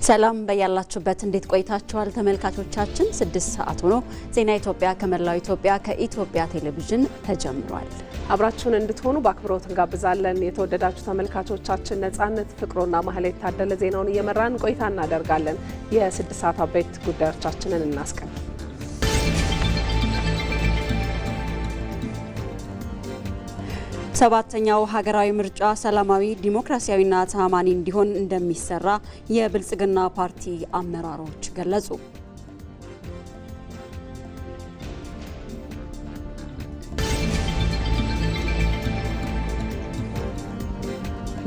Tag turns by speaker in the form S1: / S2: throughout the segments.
S1: ሰላም በያላችሁበት እንዴት ቆይታችኋል ተመልካቾቻችን 6 ሰዓት ሆኖ ዜና ኢትዮጵያ ከመላው ኢትዮጵያ ከኢትዮጵያ ቴሌቪዥን ተጀምሯል።
S2: አብራችሁን እንድትሆኑ በአክብሮት እንጋብዛለን። የተወደዳችሁ ተመልካቾቻችን ነጻነት ፍቅሩና ማህሌት ታደለ ዜናውን እየመራን ቆይታ እናደርጋለን። የ6 ሰዓት አበይት ጉዳዮቻችንን እናስቀድም።
S1: ሰባተኛው ሀገራዊ ምርጫ ሰላማዊ ዲሞክራሲያዊና ተአማኒ እንዲሆን እንደሚሰራ የብልጽግና ፓርቲ አመራሮች ገለጹ።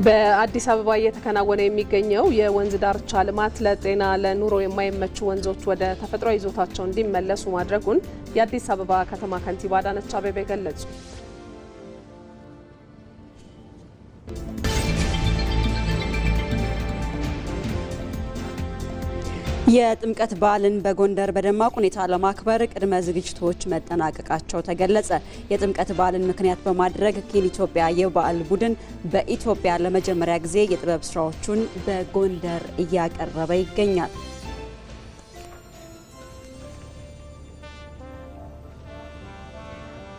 S2: በአዲስ አበባ እየተከናወነ የሚገኘው የወንዝ ዳርቻ ልማት ለጤና ለኑሮ የማይመቹ ወንዞች ወደ ተፈጥሯዊ ይዞታቸው እንዲመለሱ ማድረጉን የአዲስ አበባ ከተማ ከንቲባ አዳነች አቤቤ ገለጹ።
S1: የጥምቀት በዓልን በጎንደር በደማቅ ሁኔታ ለማክበር ቅድመ ዝግጅቶች መጠናቀቃቸው ተገለጸ። የጥምቀት በዓልን ምክንያት በማድረግ ኪን ኢትዮጵያ የበዓል ቡድን በኢትዮጵያ ለመጀመሪያ ጊዜ የጥበብ ስራዎቹን በጎንደር እያቀረበ ይገኛል።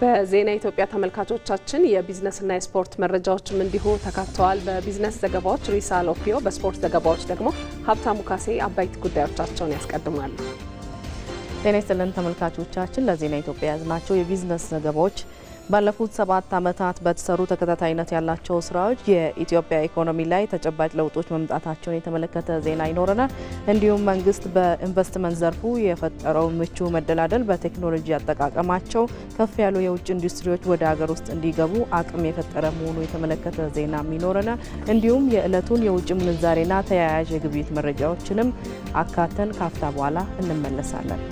S2: በዜና ኢትዮጵያ ተመልካቾቻችን የቢዝነስና የስፖርት መረጃዎችም እንዲሁ ተካተዋል። በቢዝነስ ዘገባዎች ሪሳ ሎፒዮ፣ በስፖርት ዘገባዎች ደግሞ ሀብታሙ ካሴ አበይት ጉዳዮቻቸውን ያስቀድማሉ።
S3: ጤና ይስጥልን ተመልካቾቻችን፣ ለዜና ኢትዮጵያ ያዝናቸው የቢዝነስ ዘገባዎች ባለፉት 7 ዓመታት በተሰሩ ተከታታይነት ያላቸው ስራዎች የኢትዮጵያ ኢኮኖሚ ላይ ተጨባጭ ለውጦች መምጣታቸውን የተመለከተ ዜና ይኖረናል። እንዲሁም መንግስት በኢንቨስትመንት ዘርፉ የፈጠረው ምቹ መደላደል በቴክኖሎጂ አጠቃቀማቸው ከፍ ያሉ የውጭ ኢንዱስትሪዎች ወደ ሀገር ውስጥ እንዲገቡ አቅም የፈጠረ መሆኑ የተመለከተ ዜናም ይኖረናል። እንዲሁም የዕለቱን የውጭ ምንዛሬና ተያያዥ የግብይት መረጃዎችንም አካተን ካፍታ በኋላ እንመለሳለን።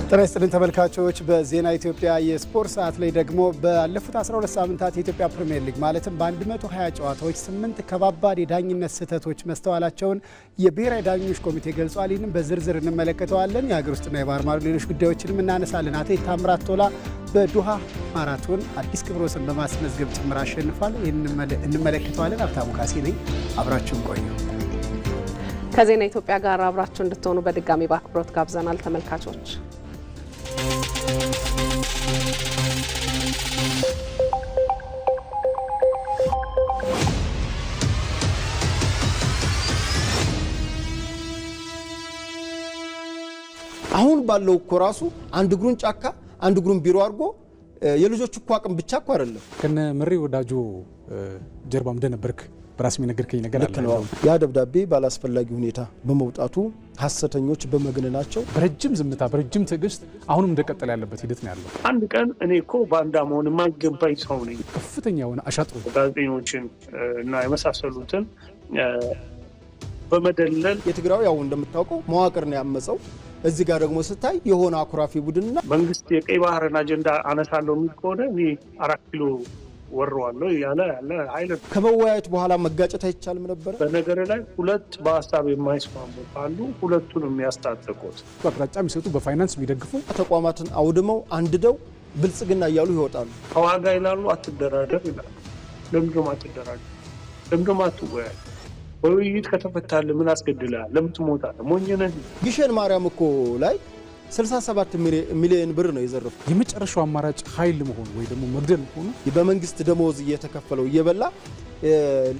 S4: ጤና ይስጥልን ተመልካቾች፣ በዜና ኢትዮጵያ የስፖርት ሰዓት ላይ ደግሞ ባለፉት 12 ሳምንታት የኢትዮጵያ ፕሪሚየር ሊግ ማለትም በ120 ጨዋታዎች 8 ከባባድ የዳኝነት ስህተቶች መስተዋላቸውን የብሔራዊ ዳኞች ኮሚቴ ገልጿል። ይህንም በዝርዝር እንመለከተዋለን። የሀገር ውስጥና የባህር ማዶ ሌሎች ጉዳዮችንም እናነሳለን። አትሌት ታምራት ቶላ በዶሃ ማራቶን አዲስ ክብረ ወሰን በማስመዝገብ ጭምር አሸንፏል። ይህን እንመለከተዋለን። ሀብታሙ ካሴ ነኝ፣ አብራችሁን ቆዩ።
S2: ከዜና ኢትዮጵያ ጋር አብራችሁ እንድትሆኑ በድጋሚ በአክብሮት ጋብዘናል ተመልካቾች።
S5: አሁን ባለው እኮ ራሱ አንድ እግሩን ጫካ አንድ እግሩን ቢሮ አድርጎ የልጆች እኮ አቅም ብቻ እኮ አይደለም።
S4: ከነ ምሪ ወዳጆ ጀርባም እንደነበርክ በራስ የሚነገርከኝ ነገር አለ።
S5: ያ ደብዳቤ ባላስፈላጊ ሁኔታ በመውጣቱ ሐሰተኞች በመግነናቸው
S4: በረጅም ዝምታ በረጅም ትዕግስት አሁንም እንደቀጠለ ያለበት ሂደት ነው ያለው።
S6: አንድ ቀን እኔ እኮ ባንዳ መሆን የማይገባኝ ሰው ነኝ።
S4: ከፍተኛ የሆነ አሻጥሮ
S6: ጋዜጠኞችን እና የመሳሰሉትን በመደለል
S5: የትግራው ያው እንደምታውቀው መዋቅር ነው ያመፀው። እዚህ ጋር ደግሞ ስታይ የሆነ አኩራፊ ቡድንና
S6: መንግስት የቀይ ባህርን አጀንዳ አነሳለሁ የሚል ከሆነ እኔ 4 ኪሎ ወርዋለሁ ያለ ኃይል
S5: ከመወያየት በኋላ መጋጨት አይቻልም ነበር።
S6: በነገር ላይ ሁለት በሀሳብ የማይስማሙ ካሉ ሁለቱን የሚያስታጥቁት
S4: አቅጣጫ የሚሰጡ በፋይናንስ የሚደግፉ
S5: ተቋማትን አውድመው አንድደው ብልጽግና እያሉ ይወጣሉ።
S6: ከዋጋ ይላሉ፣ አትደራደር ይላሉ። ለምንድነው አትደራደር? ለምንድነው አትወያይ? በውይይት ከተፈታለ ምን አስገድላል? ለምን ትሞታለህ? ሞኝ ነህ። ግሸን ማርያም እኮ ላይ 67 ሚሊዮን ብር ነው የዘረፉት።
S4: የመጨረሻው አማራጭ ኃይል መሆኑ ወይ ደግሞ መግደል መሆኑ
S5: በመንግስት ደሞዝ እየተከፈለው እየበላ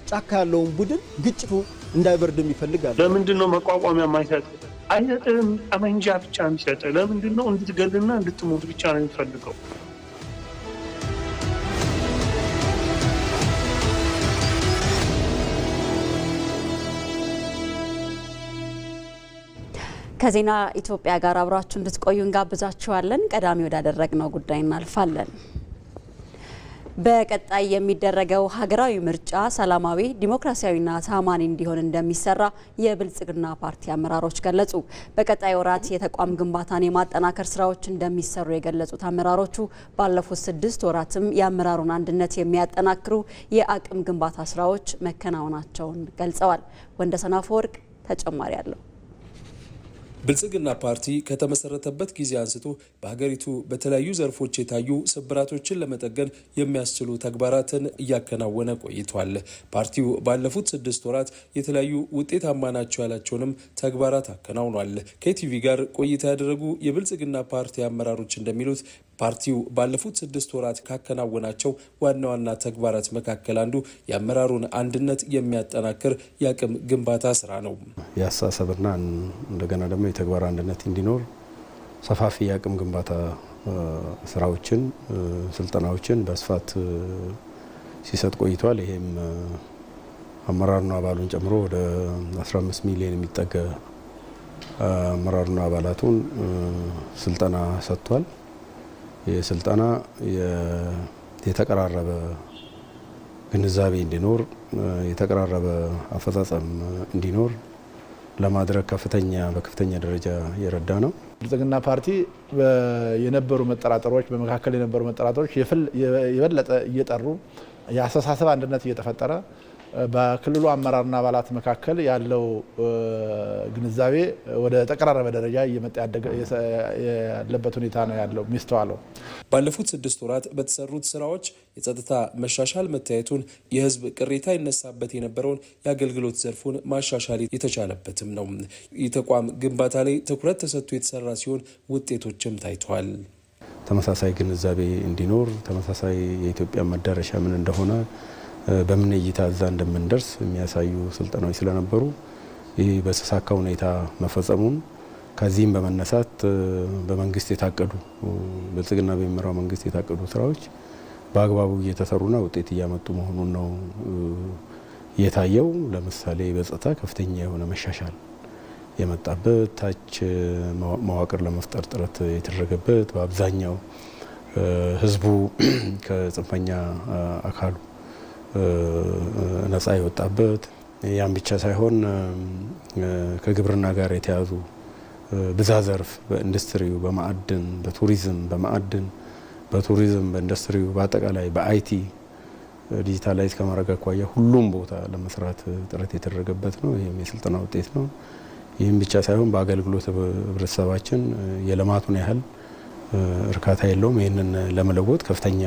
S5: ጫካ ያለውን ቡድን ግጭቱ እንዳይበርድም ይፈልጋል።
S6: ለምንድነው መቋቋሚያ የማይሰጥ? አይሰጥም። ጠመንጃ ብቻ የሚሰጥ ለምንድነው? እንድትገልና እንድትሞት ብቻ ነው የሚፈልገው።
S1: ከዜና ኢትዮጵያ ጋር አብራችሁ እንድትቆዩ እንጋብዛችኋለን። ቀዳሚ ወዳደረግነው ጉዳይ እናልፋለን። በቀጣይ የሚደረገው ሀገራዊ ምርጫ ሰላማዊ ዲሞክራሲያዊና ተአማኒ እንዲሆን እንደሚሰራ የብልጽግና ፓርቲ አመራሮች ገለጹ። በቀጣይ ወራት የተቋም ግንባታን የማጠናከር ስራዎች እንደሚሰሩ የገለጹት አመራሮቹ ባለፉት 6 ወራትም የአመራሩን አንድነት የሚያጠናክሩ የአቅም ግንባታ ስራዎች መከናወናቸውን ገልጸዋል። ወንደሰን አፈወርቅ ተጨማሪ አለው።
S7: ብልጽግና ፓርቲ ከተመሰረተበት ጊዜ አንስቶ በሀገሪቱ በተለያዩ ዘርፎች የታዩ ስብራቶችን ለመጠገን የሚያስችሉ ተግባራትን እያከናወነ ቆይቷል። ፓርቲው ባለፉት 6 ወራት የተለያዩ ውጤታማ ናቸው ያላቸውንም ተግባራት አከናውኗል። ከኢቲቪ ጋር ቆይታ ያደረጉ የብልጽግና ፓርቲ አመራሮች እንደሚሉት ፓርቲው ባለፉት 6 ወራት ካከናወናቸው ዋና ዋና ተግባራት መካከል አንዱ የአመራሩን አንድነት የሚያጠናክር የአቅም ግንባታ ስራ ነው።
S8: ያሳሰብና እንደገና ደግሞ የተግባር አንድነት እንዲኖር ሰፋፊ የአቅም ግንባታ ስራዎችን፣ ስልጠናዎችን በስፋት ሲሰጥ ቆይቷል። ይሄም አመራሩና አባሉን ጨምሮ ወደ 15 ሚሊዮን የሚጠጋ አመራሩና አባላቱን ስልጠና ሰጥቷል። የስልጠና የተቀራረበ ግንዛቤ እንዲኖር የተቀራረበ አፈጻጸም እንዲኖር ለማድረግ በከፍተኛ ደረጃ የረዳ ነው።
S9: ብልጽግና ፓርቲ የነበሩ መጠራጠሮች በመካከል የነበሩ መጠራጠሮች የበለጠ እየጠሩ የአስተሳሰብ አንድነት እየተፈጠረ በክልሉ አመራርና አባላት መካከል ያለው ግንዛቤ ወደ ተቀራረበ ደረጃ እየመጣ ያለበት ሁኔታ ነው ያለው የሚስተዋለው።
S7: ባለፉት 6 ወራት በተሰሩት ስራዎች የጸጥታ መሻሻል መታየቱን፣ የህዝብ ቅሬታ ይነሳበት የነበረውን የአገልግሎት ዘርፉን ማሻሻል የተቻለበትም ነው። የተቋም ግንባታ ላይ ትኩረት ተሰጥቶ የተሰራ ሲሆን ውጤቶችም ታይተዋል።
S8: ተመሳሳይ ግንዛቤ እንዲኖር ተመሳሳይ የኢትዮጵያ መዳረሻ ምን እንደሆነ በምን እይታ እዛ እንደምንደርስ የሚያሳዩ ስልጠናዎች ስለነበሩ ይህ በተሳካ ሁኔታ መፈጸሙን ከዚህም በመነሳት በመንግስት የታቀዱ ብልጽግና በሚመራው መንግስት የታቀዱ ስራዎች በአግባቡ እየተሰሩና ውጤት እያመጡ መሆኑን ነው የታየው። ለምሳሌ በጸጥታ ከፍተኛ የሆነ መሻሻል የመጣበት፣ ታች መዋቅር ለመፍጠር ጥረት የተደረገበት፣ በአብዛኛው ህዝቡ ከጽንፈኛ አካሉ ነጻ የወጣበት፣ ያን ብቻ ሳይሆን ከግብርና ጋር የተያዙ ብዛ ዘርፍ በኢንዱስትሪው፣ በማዕድን፣ በቱሪዝም፣ በኢንዱስትሪው፣ በአጠቃላይ በአይቲ ዲጂታላይዝ ከማድረግ አኳያ ሁሉም ቦታ ለመስራት ጥረት የተደረገበት ነው። ይህም የስልጠና ውጤት ነው። ይህም ብቻ ሳይሆን በአገልግሎት ህብረተሰባችን የልማቱን ያህል እርካታ የለውም። ይህንን ለመለወጥ ከፍተኛ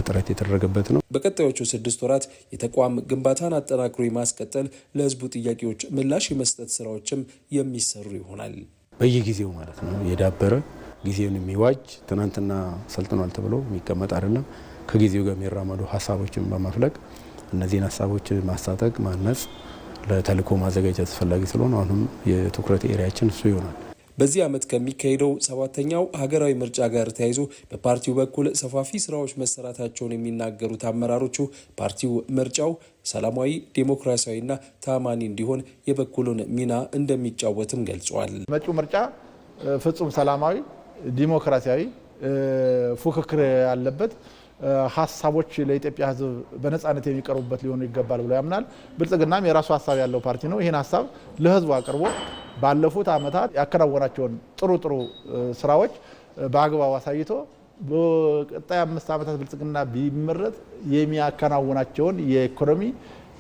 S8: ጥረት የተደረገበት ነው።
S7: በቀጣዮቹ 6 ወራት የተቋም ግንባታን አጠናክሮ የማስቀጠል ለህዝቡ ጥያቄዎች ምላሽ የመስጠት ስራዎችም የሚሰሩ ይሆናል።
S8: በየጊዜው ማለት ነው የዳበረ ጊዜውን የሚዋጅ ትናንትና ሰልጥኗል ተብሎ የሚቀመጥ አይደለም። ከጊዜው ጋር የሚራመዱ ሀሳቦችን በማፍለቅ እነዚህን ሀሳቦች ማስታጠቅ፣ ማነጽ፣ ለተልእኮ ማዘጋጀት አስፈላጊ ስለሆነ አሁንም የትኩረት ኤሪያችን እሱ ይሆናል።
S7: በዚህ ዓመት ከሚካሄደው 7ኛው ሀገራዊ ምርጫ ጋር ተያይዞ በፓርቲው በኩል ሰፋፊ ስራዎች መሰራታቸውን የሚናገሩት አመራሮቹ ፓርቲው ምርጫው ሰላማዊ፣ ዴሞክራሲያዊና ታማኒ እንዲሆን የበኩሉን ሚና እንደሚጫወትም ገልጿል።
S9: መጪው ምርጫ ፍጹም ሰላማዊ፣ ዲሞክራሲያዊ፣ ፉክክር ያለበት ሀሳቦች ለኢትዮጵያ ሕዝብ በነጻነት የሚቀርቡበት ሊሆኑ ይገባል ብሎ ያምናል። ብልጽግናም የራሱ ሀሳብ ያለው ፓርቲ ነው። ይህን ሀሳብ ለሕዝቡ አቅርቦ ባለፉት ዓመታት ያከናወናቸውን ጥሩ ስራዎች በአግባቡ አሳይቶ በቀጣይ 5 ዓመታት ብልጽግና ቢመረጥ የሚያከናውናቸውን የኢኮኖሚ፣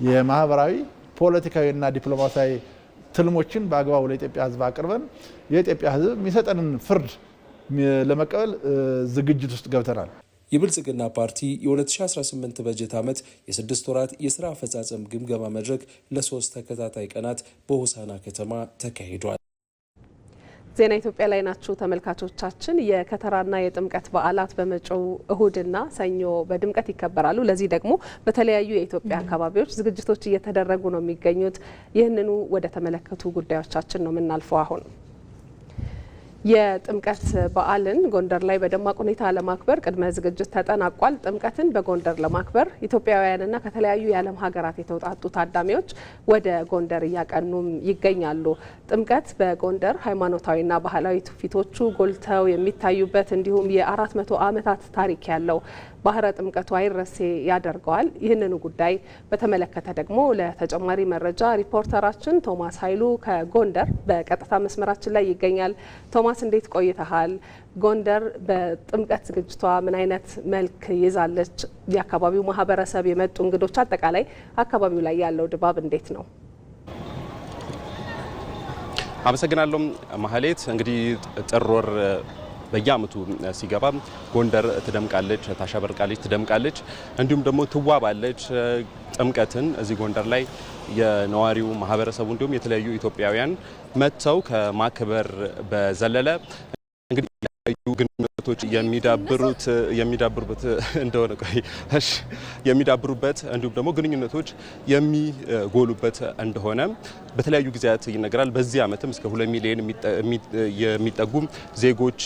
S9: የማህበራዊ፣ ፖለቲካዊና ዲፕሎማሲያዊ ትልሞችን በአግባቡ ለኢትዮጵያ ሕዝብ አቅርበን የኢትዮጵያ ሕዝብ የሚሰጠንን ፍርድ ለመቀበል ዝግጅት ውስጥ ገብተናል።
S7: የብልጽግና ፓርቲ የ2018 በጀት ዓመት የ6 ወራት የስራ አፈጻጸም ግምገማ መድረክ ለ3 ተከታታይ ቀናት በሆሳና ከተማ ተካሂዷል።
S2: ዜና ኢትዮጵያ ላይ ናችሁ ተመልካቾቻችን። የከተራና የጥምቀት በዓላት በመጪው እሁድና ሰኞ በድምቀት ይከበራሉ። ለዚህ ደግሞ በተለያዩ የኢትዮጵያ አካባቢዎች ዝግጅቶች እየተደረጉ ነው የሚገኙት። ይህንኑ ወደ ተመለከቱ ጉዳዮቻችን ነው የምናልፈው አሁን። የጥምቀት በዓልን ጎንደር ላይ በደማቅ ሁኔታ ለማክበር ቅድመ ዝግጅት ተጠናቋል። ጥምቀትን በጎንደር ለማክበር ኢትዮጵያውያንና ከተለያዩ የዓለም ሀገራት የተውጣጡ ታዳሚዎች ወደ ጎንደር እያቀኑም ይገኛሉ። ጥምቀት በጎንደር ሃይማኖታዊና ባህላዊ ትውፊቶቹ ጎልተው የሚታዩበት እንዲሁም የ400 ዓመታት ታሪክ ያለው ባህረ ጥምቀቱ አይረሴ ያደርገዋል። ይህንኑ ጉዳይ በተመለከተ ደግሞ ለተጨማሪ መረጃ ሪፖርተራችን ቶማስ ኃይሉ ከጎንደር በቀጥታ መስመራችን ላይ ይገኛል። ቶማስ እንዴት ቆይተሃል? ጎንደር በጥምቀት ዝግጅቷ ምን አይነት መልክ ይዛለች? የአካባቢው ማህበረሰብ፣ የመጡ እንግዶች፣ አጠቃላይ አካባቢው ላይ ያለው ድባብ እንዴት ነው?
S10: አመሰግናለሁ ማህሌት። እንግዲህ ጥር ወር በየዓመቱ ሲገባ ጎንደር ትደምቃለች፣ ታሸበርቃለች፣ ትደምቃለች፣ እንዲሁም ደግሞ ትዋባለች። ጥምቀትን እዚህ ጎንደር ላይ የነዋሪው ማህበረሰቡ እንዲሁም የተለያዩ ኢትዮጵያውያን መጥተው ከማክበር በዘለለ እንግዲህ ግንኙነቶች የሚዳብሩበት እንደሆነ የሚዳብሩበት እንዲሁም ደግሞ ግንኙነቶች የሚጎሉበት እንደሆነ በተለያዩ ጊዜያት ይነገራል። በዚህ ዓመትም እስከ 2 ሚሊዮን የሚጠጉ ዜጎች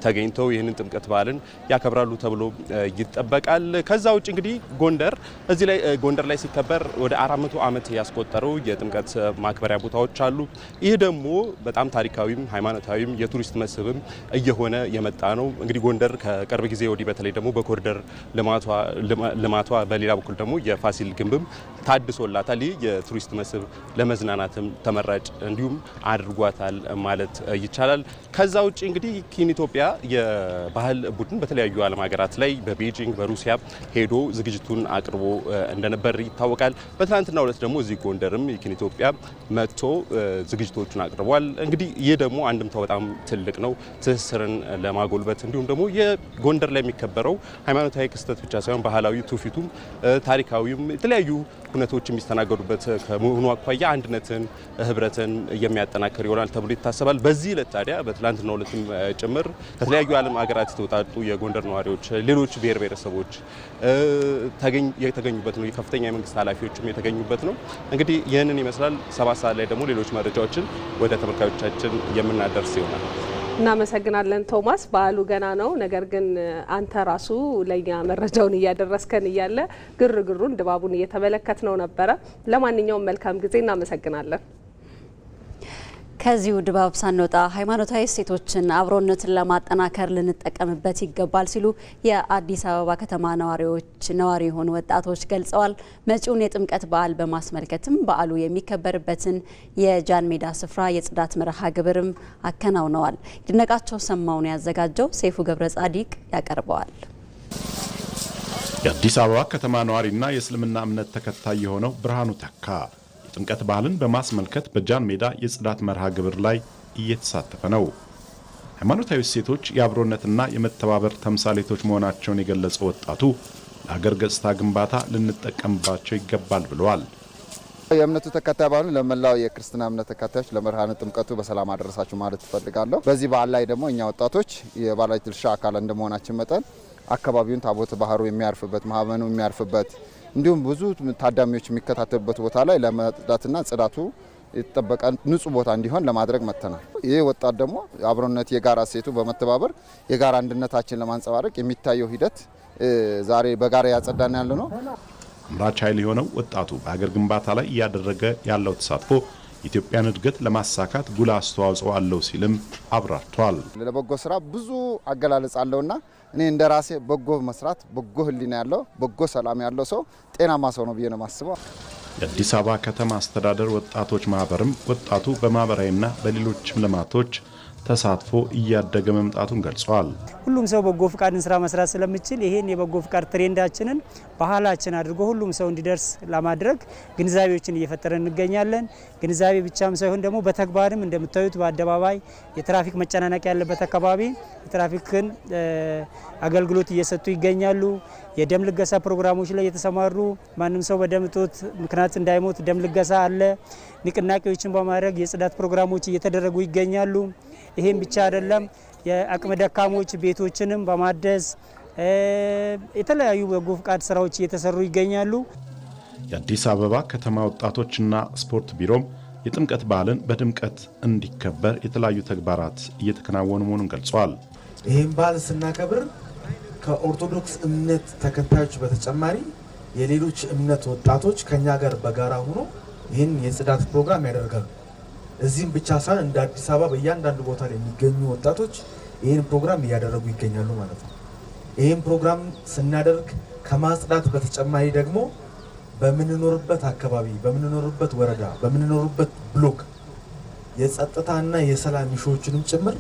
S10: ተገኝተው ይህንን ጥምቀት በዓልን ያከብራሉ ተብሎ ይጠበቃል። ከዛ ውጭ እንግዲህ ጎንደር ላይ ሲከበር ወደ 400 ዓመት ያስቆጠሩ የጥምቀት ማክበሪያ ቦታዎች አሉ። ይህ ደግሞ በጣም ታሪካዊም ሃይማኖታዊም የቱሪስት መስህብም እየሆነ የመጣ ነው። እንግዲህ ጎንደር ከቅርብ ጊዜ ወዲህ በተለይ ደግሞ በኮሪደር ልማቷ በሌላ በኩል ደግሞ የፋሲል ግንብም ታድሶላታል። ይህ የቱሪስት መስህብ ለመዝናናትም ተመራጭ እንዲሁም አድርጓታል ማለት ይቻላል። ከዛ ውጭ እንግዲህ ኪን ኢትዮጵያ የባህል ቡድን በተለያዩ ዓለም ሀገራት ላይ በቤጂንግ በሩሲያ ሄዶ ዝግጅቱን አቅርቦ እንደነበር ይታወቃል። በትናንትናው ዕለት ደግሞ እዚህ ጎንደርም ኪን ኢትዮጵያ መጥቶ ዝግጅቶቹን አቅርቧል። እንግዲህ ይህ ደግሞ አንድምታው በጣም ትልቅ ነው። ትስስርን ለማጎልበት እንዲሁም ደግሞ የጎንደር ላይ የሚከበረው ሃይማኖታዊ ክስተት ብቻ ሳይሆን ባህላዊ ትውፊቱም ታሪካዊም የተለያዩ ሁነቶች የሚስተናገዱበት ከመሆኑ አኳያ አንድነትን ህብረትን የሚያጠናክር ይሆናል ተብሎ ይታሰባል። በዚህ ዕለት ታዲያ በትላንትናው ዕለትም ጭምር ከተለያዩ ዓለም ሀገራት የተውጣጡ የጎንደር ነዋሪዎች፣ ሌሎች ብሔር ብሔረሰቦች የተገኙበት ነው። የከፍተኛ የመንግስት ኃላፊዎችም የተገኙበት ነው። እንግዲህ ይህንን ይመስላል። 7 ሰዓት ላይ ደግሞ ሌሎች መረጃዎችን ወደ ተመልካቾቻችን የምናደርስ ይሆናል።
S2: እናመሰግናለን ቶማስ። በዓሉ ገና ነው፣ ነገር ግን አንተ ራሱ ለኛ መረጃውን እያደረስከን እያለ ግርግሩን ድባቡን እየተመለከትነው ነበረ። ለማንኛውም መልካም ጊዜ፣ እናመሰግናለን።
S1: ከዚሁ ድባብ ሳንወጣ ሃይማኖታዊ እሴቶችን አብሮነትን ለማጠናከር ልንጠቀምበት ይገባል ሲሉ የአዲስ አበባ ከተማ ነዋሪ የሆኑ ወጣቶች ገልጸዋል። መጪውን የጥምቀት በዓል በማስመልከትም በዓሉ የሚከበርበትን የጃን ሜዳ ስፍራ የጽዳት መርሃ ግብርም አከናውነዋል። ይድነቃቸው ሰማውን ያዘጋጀው ሰይፉ ገብረ ጻዲቅ ያቀርበዋል።
S11: የአዲስ አበባ ከተማ ነዋሪና የእስልምና እምነት ተከታይ የሆነው ብርሃኑ ተካ ጥምቀት በዓልን በማስመልከት በጃን ሜዳ የጽዳት መርሃ ግብር ላይ እየተሳተፈ ነው። ሃይማኖታዊ እሴቶች የአብሮነትና የመተባበር ተምሳሌቶች መሆናቸውን የገለጸው ወጣቱ ለሀገር ገጽታ ግንባታ ልንጠቀምባቸው ይገባል ብለዋል።
S12: የእምነቱ ተከታይ ባሉ ለመላው የክርስትና እምነት ተከታዮች ለመርሃነ ጥምቀቱ በሰላም አደረሳችሁ ማለት እፈልጋለሁ። በዚህ በዓል ላይ ደግሞ እኛ ወጣቶች የባለ ድርሻ አካል እንደመሆናችን መጠን አካባቢውን ታቦተ ባህሩ የሚያርፍበት ማህበኑ የሚያርፍበት እንዲሁም ብዙ ታዳሚዎች የሚከታተሉበት ቦታ ላይ ለመጽዳትና ጽዳቱ የተጠበቀ ንጹህ ቦታ እንዲሆን ለማድረግ መጥተናል። ይህ ወጣት ደግሞ አብሮነት የጋራ እሴቱ በመተባበር የጋራ አንድነታችን ለማንጸባረቅ የሚታየው ሂደት ዛሬ በጋራ ያጸዳን ያለ ነው።
S11: አምራች ኃይል የሆነው ወጣቱ በሀገር ግንባታ ላይ እያደረገ ያለው ተሳትፎ የኢትዮጵያን እድገት ለማሳካት ጉልህ አስተዋጽኦ አለው ሲልም አብራርቷል።
S12: ለበጎ ስራ ብዙ አገላለጽ አለውና እኔ እንደ ራሴ በጎ መስራት፣ በጎ ህሊና ያለው፣ በጎ ሰላም ያለው ሰው ጤናማ ሰው ነው ብዬ ነው የማስበው።
S11: የአዲስ አበባ ከተማ አስተዳደር ወጣቶች ማህበርም ወጣቱ በማህበራዊና በሌሎችም ልማቶች ተሳትፎ እያደገ መምጣቱን ገልጸዋል።
S13: ሁሉም ሰው በጎ ፍቃድን ስራ መስራት ስለሚችል ይሄን የበጎ ፍቃድ ትሬንዳችንን ባህላችን አድርጎ ሁሉም ሰው እንዲደርስ ለማድረግ ግንዛቤዎችን እየፈጠረን እንገኛለን። ግንዛቤ ብቻም ሳይሆን ደግሞ በተግባርም እንደምታዩት በአደባባይ የትራፊክ መጨናነቅ ያለበት አካባቢ የትራፊክን አገልግሎት እየሰጡ ይገኛሉ። የደም ልገሳ ፕሮግራሞች ላይ የተሰማሩ ማንም ሰው በደም እጦት ምክንያት እንዳይሞት ደም ልገሳ አለ። ንቅናቄዎችን በማድረግ የጽዳት ፕሮግራሞች እየተደረጉ ይገኛሉ። ይሄም ብቻ አይደለም፣ የአቅመ ደካሞች ቤቶችንም በማደስ የተለያዩ በጎ ፍቃድ ስራዎች እየተሰሩ ይገኛሉ።
S11: የአዲስ አበባ ከተማ ወጣቶችና ስፖርት ቢሮም የጥምቀት በዓልን በድምቀት እንዲከበር የተለያዩ ተግባራት እየተከናወኑ መሆኑን ገልጸዋል።
S14: ይህም በዓል ስናከብር ከኦርቶዶክስ እምነት ተከታዮች በተጨማሪ የሌሎች እምነት ወጣቶች ከኛ ጋር በጋራ ሆኖ ይህን የጽዳት ፕሮግራም ያደርጋሉ። እዚህም ብቻ ሳይሆን እንደ አዲስ አበባ በእያንዳንዱ ቦታ ላይ የሚገኙ ወጣቶች ይህን ፕሮግራም እያደረጉ ይገኛሉ ማለት ነው። ይህን ፕሮግራም ስናደርግ ከማጽዳት በተጨማሪ ደግሞ በምንኖርበት አካባቢ፣ በምንኖርበት ወረዳ፣ በምንኖርበት ብሎክ የጸጥታና የሰላም ኢሹዎችንም ጭምር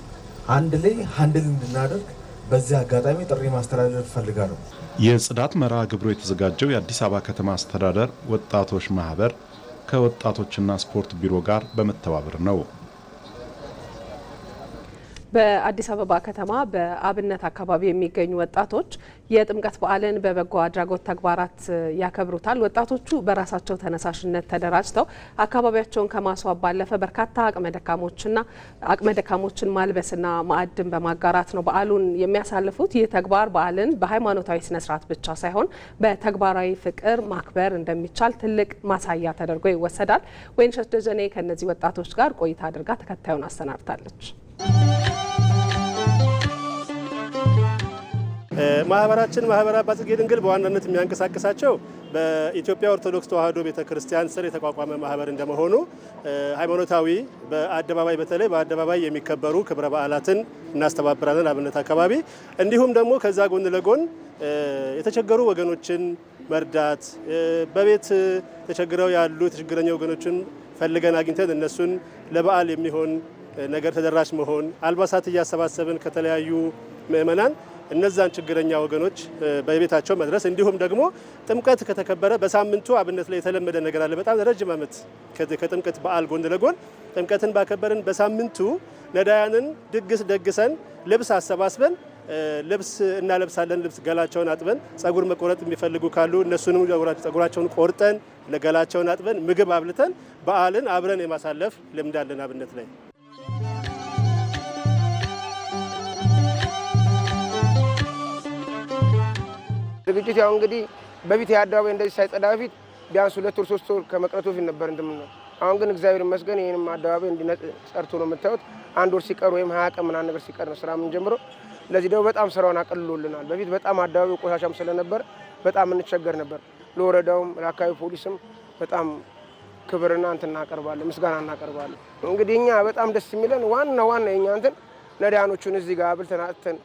S14: አንድ ላይ ሃንድል እንድናደርግ በዚህ አጋጣሚ ጥሪ ማስተላለፍ ፈልጋለሁ።
S11: የጽዳት መርሃ ግብሩ የተዘጋጀው የአዲስ አበባ ከተማ አስተዳደር ወጣቶች ማህበር ከወጣቶችና ስፖርት ቢሮ ጋር በመተባበር ነው።
S2: በአዲስ አበባ ከተማ በአብነት አካባቢ የሚገኙ ወጣቶች የጥምቀት በዓልን በበጎ አድራጎት ተግባራት ያከብሩታል። ወጣቶቹ በራሳቸው ተነሳሽነት ተደራጅተው አካባቢያቸውን ከማስዋብ ባለፈ በርካታ አቅመ ደካሞችን ማልበስና ማዕድን በማጋራት ነው በዓሉን የሚያሳልፉት። ይህ ተግባር በዓልን በሃይማኖታዊ ስነስርዓት ብቻ ሳይሆን በተግባራዊ ፍቅር ማክበር እንደሚቻል ትልቅ ማሳያ ተደርጎ ይወሰዳል። ወይንሸት ደጀኔ ከነዚህ ወጣቶች ጋር ቆይታ አድርጋ ተከታዩን አሰናድታለች።
S15: ማህበራችን ማህበረ አባ ጽጌ ድንግል በዋናነት የሚያንቀሳቅሳቸው በኢትዮጵያ ኦርቶዶክስ ተዋሕዶ ቤተክርስቲያን ስር የተቋቋመ ማህበር እንደመሆኑ ሃይማኖታዊ በአደባባይ በተለይ በአደባባይ የሚከበሩ ክብረ በዓላትን እናስተባብራለን አብነት አካባቢ። እንዲሁም ደግሞ ከዛ ጎን ለጎን የተቸገሩ ወገኖችን መርዳት፣ በቤት ተቸግረው ያሉ የተቸገረኛ ወገኖችን ፈልገን አግኝተን እነሱን ለበዓል የሚሆን ነገር ተደራሽ መሆን፣ አልባሳት እያሰባሰብን ከተለያዩ ምእመናን እነዛን ችግረኛ ወገኖች በቤታቸው መድረስ። እንዲሁም ደግሞ ጥምቀት ከተከበረ በሳምንቱ አብነት ላይ የተለመደ ነገር አለ። በጣም ረጅም ዓመት ከጥምቀት በዓል ጎን ለጎን ጥምቀትን ባከበርን በሳምንቱ ነዳያንን ድግስ ደግሰን ልብስ አሰባስበን ልብስ እናለብሳለን። ልብስ ገላቸውን አጥበን ጸጉር መቆረጥ የሚፈልጉ ካሉ እነሱንም ጸጉራቸውን ቆርጠን ለገላቸውን አጥበን ምግብ አብልተን በዓልን አብረን የማሳለፍ ልምድ አለን አብነት ላይ።
S16: ዝግጅት ያው እንግዲህ በፊት የአደባባይ እንደዚህ ሳይጸዳ በፊት ቢያንስ 2 ወር 3 ወር ከመቅረቱ በፊት ነበር እንደምንለው። አሁን ግን እግዚአብሔር ይመስገን ይሄንም አደባባይ እንዲነጽ ጸርቶ ነው የምታዩት። 1 ወር ሲቀር ወይም 20 ቀን ምናምን ነገር ሲቀር ነው ስራ ምን ጀምሮ። ለዚህ ደግሞ በጣም ስራውን አቀልሎልናል። በፊት በጣም አደባባይ ቆሻሻም ስለነበር በጣም እንቸገር ነበር። ለወረዳውም ለአካባቢ ፖሊስም በጣም ክብርና እንትን እናቀርባለን፣ ምስጋና እናቀርባለን። እንግዲህ እኛ በጣም ደስ የሚለን ዋና የኛ እንትን ነዳያኖቹን እዚህ ጋር አብልተን አጥተን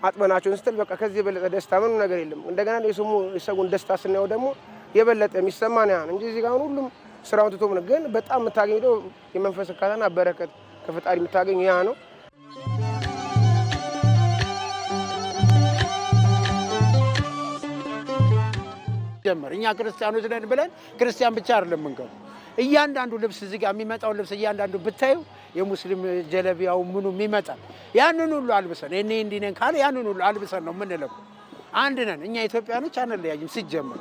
S16: አጥበናቸውን ስትል በቃ ከዚህ የበለጠ ደስታ ምንም ነገር የለም። እንደገና የሰውን ደስታ ስናየው ደግሞ የበለጠ የሚሰማን ያን እንጂ እዚህ ጋር ሁሉም ስራውን ትቶ ምን ግን በጣም የምታገኘው የመንፈስ እርካታና በረከት ከፈጣሪ የምታገኘው ያ ነው።
S17: ጀመር እኛ ክርስቲያኖች ነን ብለን ክርስቲያን ብቻ አይደለም መንገው እያንዳንዱ ልብስ እዚህ ጋር የሚመጣው ልብስ እያንዳንዱ ብታዩ የሙስሊም ጀለቢያው ምኑ የሚመጣ ያንን ሁሉ አልብሰን እኔ እንዲነን ካለ ያንን ሁሉ አልብሰን ነው የምንለው። አንድ ነን እኛ ኢትዮጵያኖች አንለያይም ሲጀመር።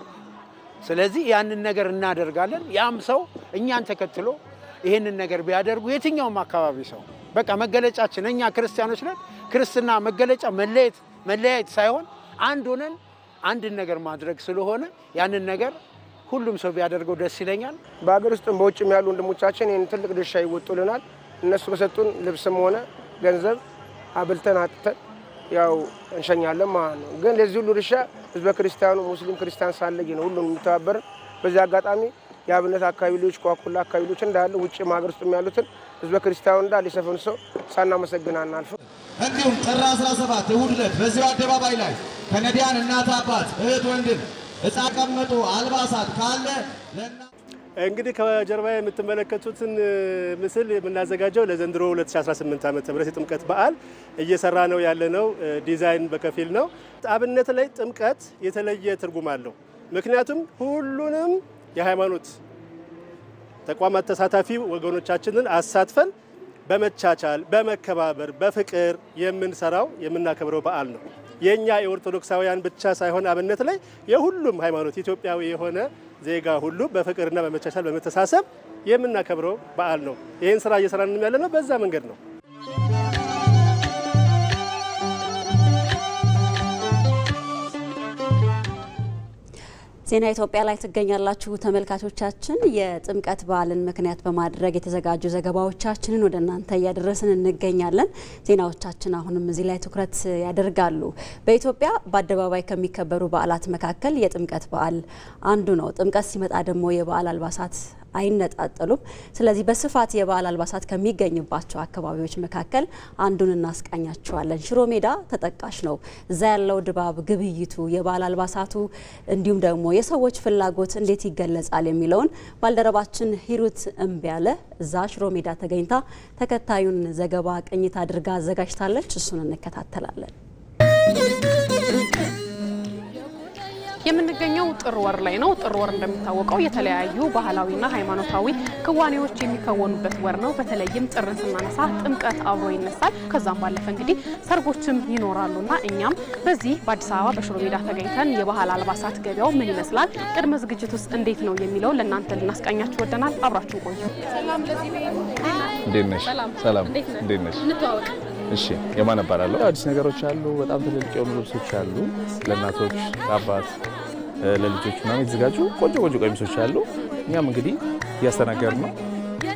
S17: ስለዚህ ያንን ነገር እናደርጋለን። ያም ሰው እኛን ተከትሎ ይሄንን ነገር ቢያደርጉ የትኛውም አካባቢ ሰው በቃ መገለጫችን እኛ ክርስቲያኖች ነን። ክርስትና መገለጫ መለያየት ሳይሆን አንድ ሆነን አንድ ነገር ማድረግ ስለሆነ ያንን ነገር ሁሉም ሰው ቢያደርገው ደስ ይለኛል። በአገር ውስጥም በውጭም ያሉ ወንድሞቻችን ይሄን ትልቅ ድርሻ ይወጡልናል። እነሱ በሰጡን ልብስም ሆነ ገንዘብ አብልተን አጥተን ያው እንሸኛለን ማለት ነው። ግን ለዚህ ሁሉ ድርሻ ህዝበ ክርስቲያኑ ሙስሊም ክርስቲያን ሳለኝ ነው ሁሉም የሚተባበር። በዚህ አጋጣሚ የአብነት አካባቢ ልጆች ቋቁላ አካባቢ ልጆች እንዳለ ውጭም ሀገር ውስጥም ያሉትን ህዝበ ክርስቲያኑ እንዳለ የሰፈኑ ሰው ሳናመሰግን አናልፍም።
S18: እንዲሁም ጥር 17 እሁድ ዕለት በዚሁ አደባባይ ላይ ከነዳያን እናት አባት እህት ወንድም ህፃን ቀመጡ አልባሳት ካለ
S15: እንግዲህ ከጀርባ የምትመለከቱትን ምስል የምናዘጋጀው ለዘንድሮ 2018 ዓመተ ምህረት የጥምቀት በዓል እየሰራ ነው ያለነው ዲዛይን በከፊል ነው። አብነት ላይ ጥምቀት የተለየ ትርጉም አለው። ምክንያቱም ሁሉንም የሃይማኖት ተቋማት ተሳታፊ ወገኖቻችንን አሳትፈን በመቻቻል በመከባበር በፍቅር የምንሰራው የምናከብረው በዓል ነው። የኛ የኦርቶዶክሳውያን ብቻ ሳይሆን አብነት ላይ የሁሉም ሃይማኖት ኢትዮጵያዊ የሆነ ዜጋ ሁሉ በፍቅርና በመቻቻል በመተሳሰብ የምናከብረው በዓል ነው። ይህን ስራ እየሰራን ያለነው በዛ መንገድ ነው።
S1: ዜና ኢትዮጵያ ላይ ትገኛላችሁ ተመልካቾቻችን። የጥምቀት በዓልን ምክንያት በማድረግ የተዘጋጁ ዘገባዎቻችንን ወደ እናንተ እያደረስን እንገኛለን። ዜናዎቻችን አሁንም እዚህ ላይ ትኩረት ያደርጋሉ። በኢትዮጵያ በአደባባይ ከሚከበሩ በዓላት መካከል የጥምቀት በዓል አንዱ ነው። ጥምቀት ሲመጣ ደግሞ የበዓል አልባሳት አይነጣጠሉም። ስለዚህ በስፋት የበዓል አልባሳት ከሚገኝባቸው አካባቢዎች መካከል አንዱን እናስቃኛቸዋለን። ሽሮ ሜዳ ተጠቃሽ ነው። እዛ ያለው ድባብ፣ ግብይቱ፣ የበዓል አልባሳቱ እንዲሁም ደግሞ የሰዎች ፍላጎት እንዴት ይገለጻል የሚለውን ባልደረባችን ሂሩት እምቢያለ እዛ ሽሮ ሜዳ ተገኝታ ተከታዩን ዘገባ ቅኝት አድርጋ አዘጋጅታለች። እሱን እንከታተላለን።
S2: የምንገኘው ጥር ወር ላይ ነው። ጥር ወር እንደሚታወቀው የተለያዩ ባህላዊና ሃይማኖታዊ ክዋኔዎች የሚከወኑበት ወር ነው። በተለይም ጥርን ስናነሳ ጥምቀት አብሮ ይነሳል። ከዛም ባለፈ እንግዲህ ሰርጎችም ይኖራሉና እኛም በዚህ በአዲስ አበባ በሽሮ ሜዳ ተገኝተን የባህል አልባሳት ገበያው ምን ይመስላል፣ ቅድመ ዝግጅት ውስጥ እንዴት ነው የሚለው ለእናንተ ልናስቃኛችሁ ወደናል። አብራችሁ ቆዩ። ሰላም ለዚህ
S19: እንዴት ነሽ? ሰላም እንዴት ነሽ?
S2: እንተዋወቅ።
S19: እሺ የማን እባላለሁ። አዲስ ነገሮች አሉ። በጣም ትልልቅ የሆኑ ልብሶች አሉ። ለእናቶች፣ ለአባት፣ ለልጆች ምናምን የተዘጋጁ ቆንጆ ቆንጆ ቀሚሶች አሉ። እኛም እንግዲህ እያስተናገርን ነው።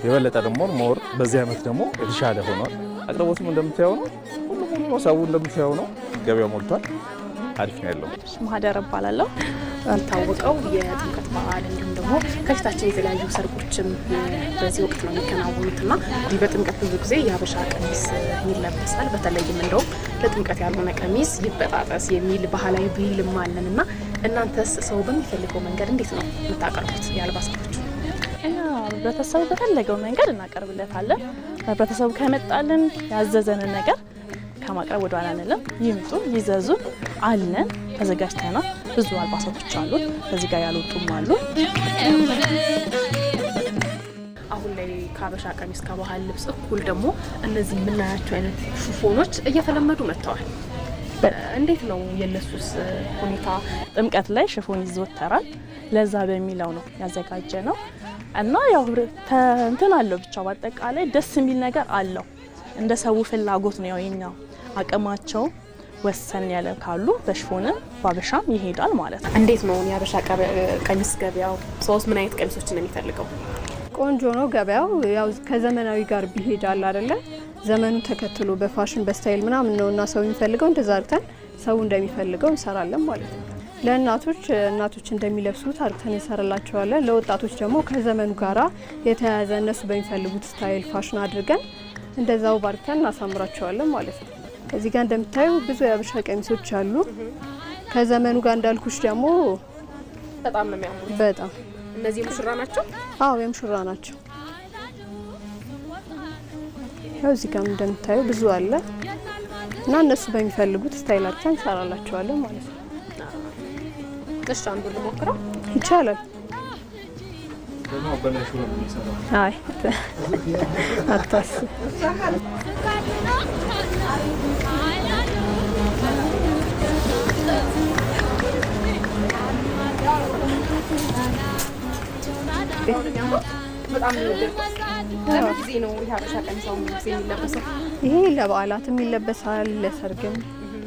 S19: የበለጠ ደግሞ ሞር በዚህ ዓመት ደግሞ የተሻለ ሆኗል። አቅርቦቱም እንደምታየው ነው። ሁሉም ነው፣ ሰው እንደምታየው ነው። ገበያው ሞልቷል። አሪፍ ነው ያለው።
S2: ማህደር እባላለሁ። ታወቀው የጥምቀት በዓል እንዲሁም ደግሞ ከፊታችን የተለያዩ ሰርጎችም በዚህ ወቅት ነው የሚከናወኑትና በጥምቀት ብዙ ጊዜ የሀበሻ ቀሚስ ይለበሳል። በተለይም እንደውም ለጥምቀት ያልሆነ ቀሚስ ይበጣጠስ የሚል ባህላዊ ብሂልም አለንና እናንተስ ሰው በሚፈልገው መንገድ እንዴት ነው የምታቀርቡት የአልባሳቶቹ?
S20: ህብረተሰቡ በፈለገው መንገድ እናቀርብለታለን። ህብረተሰቡ ከመጣልን ያዘዘንን ነገር ከማቅረብ ወደ ኋላ አንልም። ይምጡ፣ ይዘዙ አለን። ተዘጋጅተናል። ብዙ አልባሳቶች አሉ። በዚህ ጋር ያልወጡም አሉ።
S2: አሁን ላይ ከሀበሻ ቀሚስ ከባህል ልብስ እኩል ደግሞ እነዚህ የምናያቸው አይነት ሽፎኖች እየተለመዱ መጥተዋል። እንዴት ነው የነሱስ ሁኔታ?
S20: ጥምቀት ላይ ሽፎን ይዘወተራል። ለዛ በሚለው ነው ያዘጋጀ ነው እና ያው እንትን አለው ብቻ በአጠቃላይ ደስ የሚል ነገር አለው። እንደ ሰው ፍላጎት ነው ያው የኛው አቅማቸው ወሰን ያለ ካሉ በሽፎንም ባበሻም ይሄዳል ማለት ነው።
S2: እንዴት ነው የሀበሻ ቀሚስ ገበያው? ሰውስ ምን አይነት ቀሚሶችን ነው የሚፈልገው?
S21: ቆንጆ ነው ገበያው። ያው ከዘመናዊ ጋር ቢሄዳል አይደለ? ዘመኑ ተከትሎ በፋሽን በስታይል ምናምን ነውና ሰው የሚፈልገው እንደዛ አርተን ሰው እንደሚፈልገው እንሰራለን ማለት ነው። ለእናቶች እንደሚለብሱት አርተን እንሰራላቸዋለን። ለወጣቶች ደግሞ ከዘመኑ ጋራ የተያያዘ እነሱ በሚፈልጉት ስታይል ፋሽን አድርገን እንደዛው ባርተን እናሳምራቸዋለን ማለት ነው። እዚህ ጋር እንደምታዩ ብዙ የሀበሻ ቀሚሶች አሉ። ከዘመኑ ጋር እንዳልኩሽ ደግሞ
S2: በጣም ነው የሚያምሩት።
S21: በጣም
S2: እነዚህ ሙሽራ ናቸው?
S21: አዎ የሙሽራ ናቸው። ያው እዚህ ጋር እንደምታዩ ብዙ አለ እና እነሱ በሚፈልጉት ስታይል አርተን እንሰራላቸዋለን ማለት ነው።
S2: እሺ አንዱ ልሞክረው
S21: ይቻላል?
S2: ነው በላሹ ነው የሚሰራው።
S21: አይ አታስብ።
S2: በጣም ለምን ጊዜ ነው የሀበሻ ቀሚስ የሚለበሰው?
S21: ይሄ ለበዓላትም ይለበሳል፣ ለሰርግም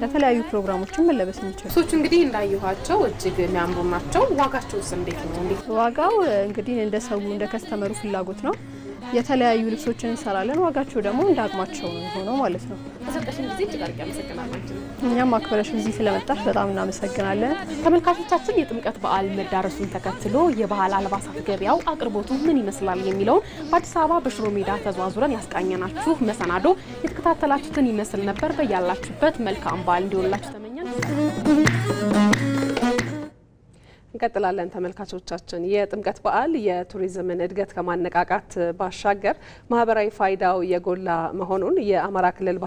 S21: ለተለያዩ ፕሮግራሞችን መለበስ የሚችላል።
S2: ሶች እንግዲህ እንዳየኋቸው እጅግ የሚያምሩ ናቸው። ዋጋቸውስ እንዴት ነው?
S21: ዋጋው እንግዲህ እንደ ሰው እንደ ከስተመሩ ፍላጎት ነው። የተለያዩ ልብሶችን እንሰራለን። ዋጋቸው ደግሞ እንደ አቅማቸው ነው የሆነው ማለት ነው።
S2: በሰጠሽን ጊዜ እጅግ አድርጌ አመሰግናለሁ።
S21: እኛም አክብረሽ እዚህ ስለመጣሽ በጣም እናመሰግናለን።
S2: ተመልካቾቻችን የጥምቀት በዓል መዳረሱን ተከትሎ የባህል አልባሳት ገበያው አቅርቦቱ ምን ይመስላል የሚለውን በአዲስ አበባ በሽሮ ሜዳ ተዘዋዙረን ያስቃኘናችሁ መሰናዶ የተከታተላችሁትን ይመስል ነበር። በያላችሁበት መልካም በዓል እንዲሆንላችሁ ተመኘን። እንቀጥላለን ተመልካቾቻችን። የጥምቀት በዓል የቱሪዝምን እድገት ከማነቃቃት ባሻገር ማህበራዊ ፋይዳው የጎላ መሆኑን የአማራ ክልል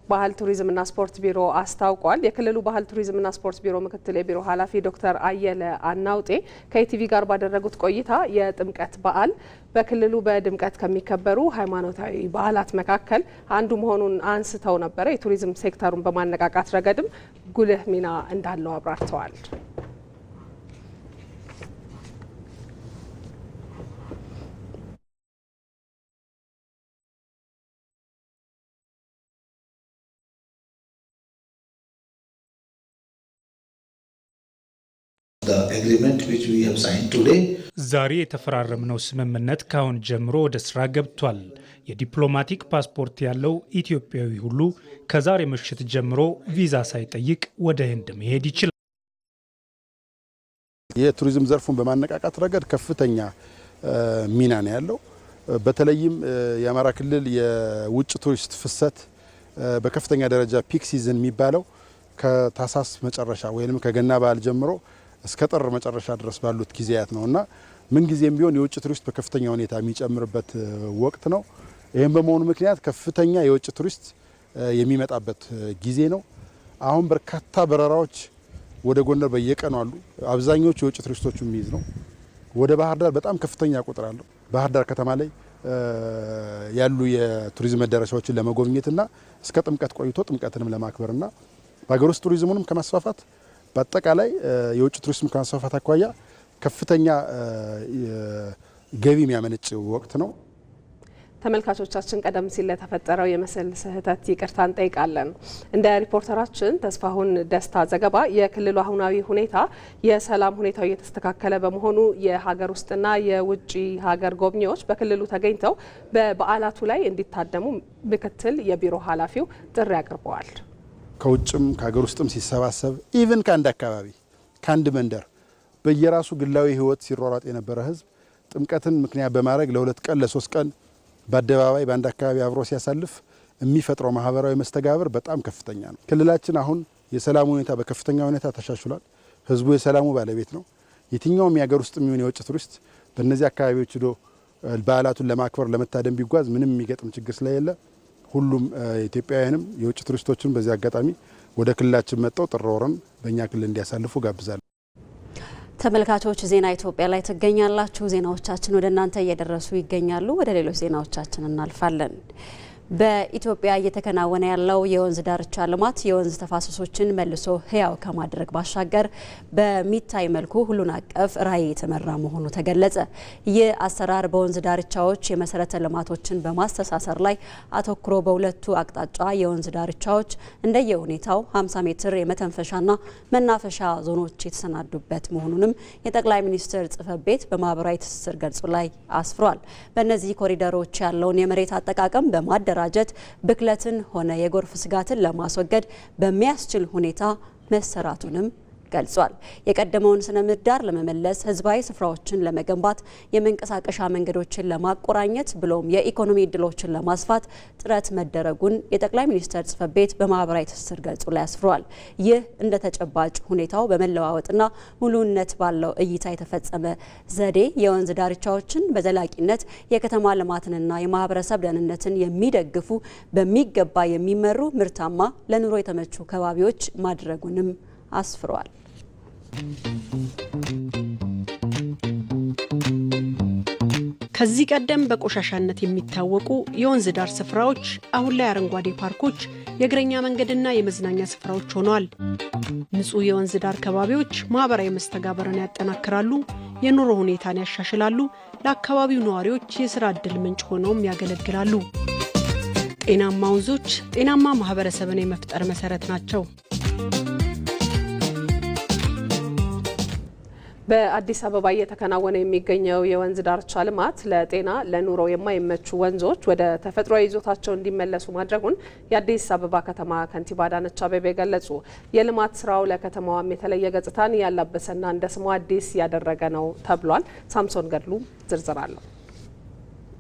S2: ባህል ቱሪዝምና ስፖርት ቢሮ አስታውቋል። የክልሉ ባህል ቱሪዝምና ስፖርት ቢሮ ምክትል የቢሮ ኃላፊ ዶክተር አየለ አናውጤ ከኢቲቪ ጋር ባደረጉት ቆይታ የጥምቀት በዓል በክልሉ በድምቀት ከሚከበሩ ሃይማኖታዊ በዓላት መካከል አንዱ መሆኑን አንስተው ነበረ። የቱሪዝም ሴክተሩን በማነቃቃት ረገድም ጉልህ ሚና እንዳለው አብራርተዋል።
S22: ዛሬ የተፈራረምነው ስምምነት ካሁን ጀምሮ ወደ ስራ ገብቷል። የዲፕሎማቲክ ፓስፖርት ያለው ኢትዮጵያዊ ሁሉ ከዛሬ ምሽት ጀምሮ ቪዛ ሳይጠይቅ ወደ ህንድ መሄድ ይችላል።
S23: የቱሪዝም ዘርፉን በማነቃቃት ረገድ ከፍተኛ ሚና ነው ያለው። በተለይም የአማራ ክልል የውጭ ቱሪስት ፍሰት በከፍተኛ ደረጃ ፒክ ሲዝን የሚባለው ከታህሳስ መጨረሻ ወይም ከገና በዓል ጀምሮ እስከ ጥር መጨረሻ ድረስ ባሉት ጊዜያት ነውና ምን ጊዜም ቢሆን የውጭ ቱሪስት በከፍተኛ ሁኔታ የሚጨምርበት ወቅት ነው። ይህም በመሆኑ ምክንያት ከፍተኛ የውጭ ቱሪስት የሚመጣበት ጊዜ ነው። አሁን በርካታ በረራዎች ወደ ጎንደር በየቀኑ አሉ። አብዛኞቹ የውጭ ቱሪስቶች የሚይዝ ነው። ወደ ባህር ዳር በጣም ከፍተኛ ቁጥር አለው። ባህር ዳር ከተማ ላይ ያሉ የቱሪዝም መዳረሻዎችን ለመጎብኘትና እስከ ጥምቀት ቆይቶ ጥምቀትንም ለማክበርና በሀገር ውስጥ ቱሪዝሙንም ከማስፋፋት በአጠቃላይ የውጭ ቱሪዝም ከማስፋፋት አኳያ ከፍተኛ ገቢ የሚያመነጭ ወቅት ነው።
S2: ተመልካቾቻችን ቀደም ሲል ለተፈጠረው የምስል ስህተት ይቅርታ እንጠይቃለን። እንደ ሪፖርተራችን ተስፋሁን ደስታ ዘገባ የክልሉ አሁናዊ ሁኔታ የሰላም ሁኔታው እየተስተካከለ በመሆኑ የሀገር ውስጥና የውጭ ሀገር ጎብኚዎች በክልሉ ተገኝተው በበዓላቱ ላይ እንዲታደሙ ምክትል የቢሮ ኃላፊው ጥሪ አቅርበዋል።
S23: ከውጭም ከሀገር ውስጥም ሲሰባሰብ ኢቭን ከአንድ አካባቢ ከአንድ መንደር በየራሱ ግላዊ ህይወት ሲሯሯጥ የነበረ ህዝብ ጥምቀትን ምክንያት በማድረግ ለ2 ቀን ለ3 ቀን በአደባባይ በአንድ አካባቢ አብሮ ሲያሳልፍ የሚፈጥረው ማህበራዊ መስተጋብር በጣም ከፍተኛ ነው። ክልላችን አሁን የሰላሙ ሁኔታ በከፍተኛ ሁኔታ ተሻሽሏል። ህዝቡ የሰላሙ ባለቤት ነው። የትኛውም የሀገር ውስጥ የሚሆን የውጭ ቱሪስት በእነዚህ አካባቢዎች ሄዶ በዓላቱን ለማክበር ለመታደም ቢጓዝ ምንም የሚገጥም ችግር ስለሌለ ሁሉም ኢትዮጵያውያንም የውጭ ቱሪስቶችን በዚህ አጋጣሚ ወደ ክልላችን መጥተው ጥር ወርን በእኛ ክልል እንዲያሳልፉ ጋብዛለሁ።
S1: ተመልካቾች ዜና ኢትዮጵያ ላይ ትገኛላችሁ። ዜናዎቻችን ወደ እናንተ እየደረሱ ይገኛሉ። ወደ ሌሎች ዜናዎቻችን እናልፋለን። በኢትዮጵያ እየተከናወነ ያለው የወንዝ ዳርቻ ልማት የወንዝ ተፋሰሶችን መልሶ ህያው ከማድረግ ባሻገር በሚታይ መልኩ ሁሉን አቀፍ ራዕይ የተመራ መሆኑ ተገለጸ። ይህ አሰራር በወንዝ ዳርቻዎች የመሰረተ ልማቶችን በማስተሳሰር ላይ አተኩሮ በሁለቱ አቅጣጫ የወንዝ ዳርቻዎች እንደየሁኔታው 50 ሜትር የመተንፈሻና መናፈሻ ዞኖች የተሰናዱበት መሆኑንም የጠቅላይ ሚኒስትር ጽሕፈት ቤት በማህበራዊ ትስስር ገጹ ላይ አስፍሯል። በእነዚህ ኮሪደሮች ያለውን የመሬት አጠቃቀም በማደራጀት ብክለትን ሆነ የጎርፍ ስጋትን ለማስወገድ በሚያስችል ሁኔታ መሰራቱንም ገልጿል። የቀደመውን ስነ ምህዳር ለመመለስ ህዝባዊ ስፍራዎችን ለመገንባት የመንቀሳቀሻ መንገዶችን ለማቆራኘት ብሎም የኢኮኖሚ እድሎችን ለማስፋት ጥረት መደረጉን የጠቅላይ ሚኒስትር ጽሕፈት ቤት በማህበራዊ ትስስር ገጹ ላይ አስፍሯል። ይህ እንደ ተጨባጭ ሁኔታው በመለዋወጥና ሙሉነት ባለው እይታ የተፈጸመ ዘዴ የወንዝ ዳርቻዎችን በዘላቂነት የከተማ ልማትንና የማህበረሰብ ደህንነትን የሚደግፉ በሚገባ የሚመሩ ምርታማ ለኑሮ የተመቹ ከባቢዎች ማድረጉንም አስፍሯል።
S3: ከዚህ ቀደም በቆሻሻነት የሚታወቁ የወንዝ ዳር ስፍራዎች አሁን ላይ አረንጓዴ ፓርኮች፣ የእግረኛ መንገድና የመዝናኛ ስፍራዎች ሆነዋል። ንጹህ የወንዝ ዳር ከባቢዎች ማህበራዊ መስተጋብርን ያጠናክራሉ፣ የኑሮ ሁኔታን ያሻሽላሉ፣ ለአካባቢው ነዋሪዎች የስራ ዕድል ምንጭ ሆነውም ያገለግላሉ። ጤናማ ወንዞች ጤናማ ማህበረሰብን የመፍጠር መሰረት ናቸው።
S2: በአዲስ አበባ እየተከናወነ የሚገኘው የወንዝ ዳርቻ ልማት ለጤና ለኑሮ የማይመቹ ወንዞች ወደ ተፈጥሯዊ ይዞታቸው እንዲመለሱ ማድረጉን የአዲስ አበባ ከተማ ከንቲባ አዳነች አቤቤ ገለጹ። የልማት ስራው ለከተማዋም የተለየ ገጽታን ያላበሰና እንደ ስሙ አዲስ ያደረገ ነው ተብሏል። ሳምሶን ገድሉ ዝርዝር አለው።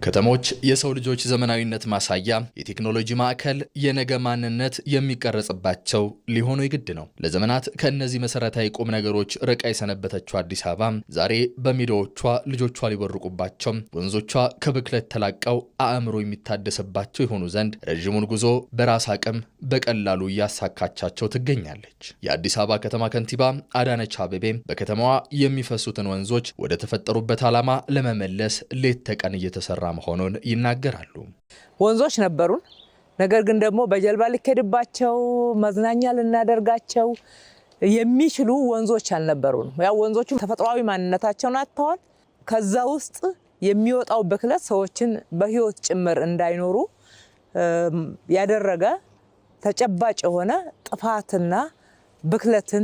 S4: ከተሞች የሰው ልጆች ዘመናዊነት ማሳያ፣ የቴክኖሎጂ ማዕከል፣ የነገ ማንነት የሚቀረጽባቸው ሊሆኑ ይግድ ነው። ለዘመናት ከእነዚህ መሰረታዊ ቁም ነገሮች ርቃ የሰነበተችው አዲስ አበባ ዛሬ በሜዳዎቿ ልጆቿ ሊበርቁባቸው፣ ወንዞቿ ከብክለት ተላቀው አእምሮ የሚታደስባቸው የሆኑ ዘንድ ረዥሙን ጉዞ በራስ አቅም በቀላሉ እያሳካቻቸው ትገኛለች። የአዲስ አበባ ከተማ ከንቲባ አዳነች አቤቤ በከተማዋ የሚፈሱትን ወንዞች ወደ ተፈጠሩበት ዓላማ ለመመለስ ሌት ተቀን እየተሰራ መሆኑን ይናገራሉ።
S5: ወንዞች ነበሩን፣ ነገር ግን ደግሞ በጀልባ ሊከድባቸው መዝናኛ ልናደርጋቸው የሚችሉ ወንዞች አልነበሩን። ያው ወንዞቹ ተፈጥሯዊ ማንነታቸውን አጥተዋል። ከዛ ውስጥ የሚወጣው ብክለት ሰዎችን በህይወት ጭምር እንዳይኖሩ ያደረገ ተጨባጭ የሆነ ጥፋትና ብክለትን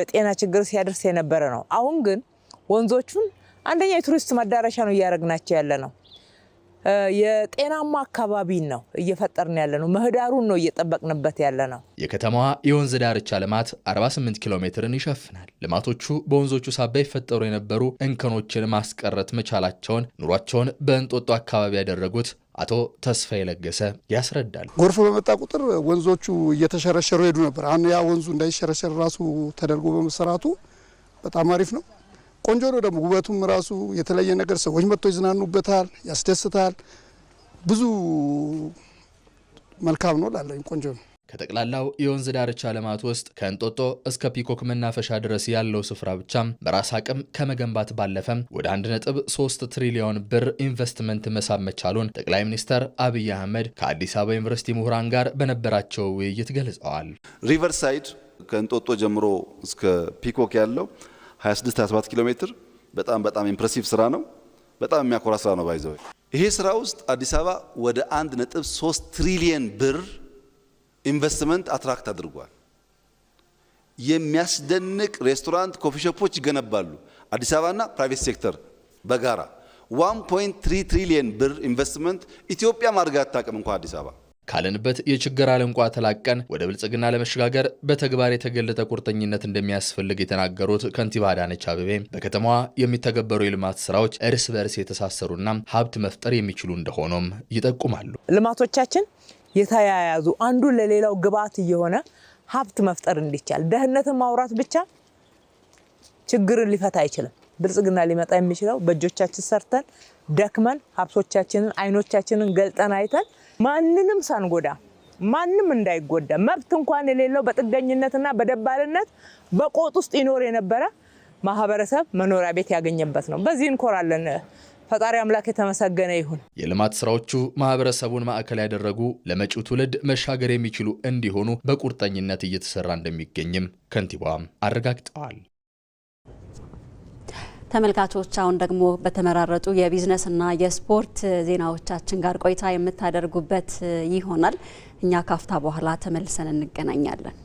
S5: ጤና ችግር ሲያደርስ የነበረ ነው። አሁን ግን ወንዞቹን አንደኛ የቱሪስት መዳረሻ ነው እያደረግናቸው ያለ ነው። የጤናማ አካባቢ ነው እየፈጠርን ያለ ነው። ምህዳሩን ነው እየጠበቅንበት ያለ ነው።
S4: የከተማዋ የወንዝ ዳርቻ ልማት 48 ኪሎ ሜትርን ይሸፍናል። ልማቶቹ በወንዞቹ ሳቢያ ይፈጠሩ የነበሩ እንከኖችን ማስቀረት መቻላቸውን ኑሯቸውን በእንጦጦ አካባቢ ያደረጉት አቶ ተስፋዬ ለገሰ ያስረዳሉ።
S24: ጎርፍ በመጣ ቁጥር ወንዞቹ እየተሸረሸሩ ሄዱ ነበር። አሁን ያ ወንዙ እንዳይሸረሸር ራሱ ተደርጎ በመሰራቱ በጣም አሪፍ ነው። ቆንጆ ነው። ደግሞ ውበቱም ራሱ የተለየ ነገር ሰዎች መጥቶ ይዝናኑበታል፣ ያስደስታል። ብዙ መልካም ነው ላለኝ ቆንጆ ነው።
S4: ከጠቅላላው የወንዝ ዳርቻ ልማት ውስጥ ከእንጦጦ እስከ ፒኮክ መናፈሻ ድረስ ያለው ስፍራ ብቻ በራስ አቅም ከመገንባት ባለፈ ወደ 1.3 ትሪሊዮን ብር ኢንቨስትመንት መሳብ መቻሉን ጠቅላይ ሚኒስትር አብይ አህመድ ከአዲስ አበባ ዩኒቨርሲቲ ምሁራን ጋር በነበራቸው ውይይት ገልጸዋል።
S6: ሪቨርሳይድ ከእንጦጦ ጀምሮ እስከ ፒኮክ ያለው 26-27 ኪሎ ሜትር በጣም ኢምፕሬሲቭ ስራ ነው። በጣም የሚያኮራ ስራ ነው። ባይዘው ይሄ ስራ ውስጥ አዲስ አበባ ወደ 1.3 ትሪሊዮን ብር ኢንቨስትመንት አትራክት አድርጓል። የሚያስደንቅ ሬስቶራንት፣ ኮፊ ሾፖች ይገነባሉ። አዲስ አበባና ፕራይቬት ሴክተር በጋራ 1.3 ትሪሊዮን ብር ኢንቨስትመንት ኢትዮጵያ ማድረግ አታውቅም እንኳን አዲስ አበባ።
S4: ካለንበት የችግር አለንቋ ተላቀን ወደ ብልጽግና ለመሸጋገር በተግባር የተገለጠ ቁርጠኝነት እንደሚያስፈልግ የተናገሩት ከንቲባ አዳነች አቤቤ በከተማዋ የሚተገበሩ የልማት ስራዎች እርስ በርስ የተሳሰሩና ሀብት መፍጠር የሚችሉ እንደሆነም ይጠቁማሉ።
S5: ልማቶቻችን የተያያዙ አንዱ ለሌላው ግብዓት እየሆነ ሀብት መፍጠር እንዲቻል ደህንነትን ማውራት ብቻ ችግርን ሊፈታ አይችልም። ብልጽግና ሊመጣ የሚችለው በእጆቻችን ሰርተን ደክመን ሀብቶቻችንን አይኖቻችንን ገልጠን አይተን ማንንም ሳንጎዳ ማንም እንዳይጎዳ መብት እንኳን የሌለው በጥገኝነትና በደባልነት በቆጥ ውስጥ ይኖር የነበረ ማህበረሰብ መኖሪያ ቤት ያገኘበት ነው። በዚህ እንኮራለን። ፈጣሪ አምላክ የተመሰገነ ይሁን።
S4: የልማት ስራዎቹ ማህበረሰቡን ማዕከል ያደረጉ ለመጪው ትውልድ መሻገር የሚችሉ እንዲሆኑ በቁርጠኝነት እየተሰራ እንደሚገኝም ከንቲባዋም አረጋግጠዋል።
S1: ተመልካቾች አሁን ደግሞ በተመራረጡ የቢዝነስና የስፖርት ዜናዎቻችን ጋር ቆይታ የምታደርጉበት ይሆናል። እኛ ካፍታ በኋላ ተመልሰን እንገናኛለን።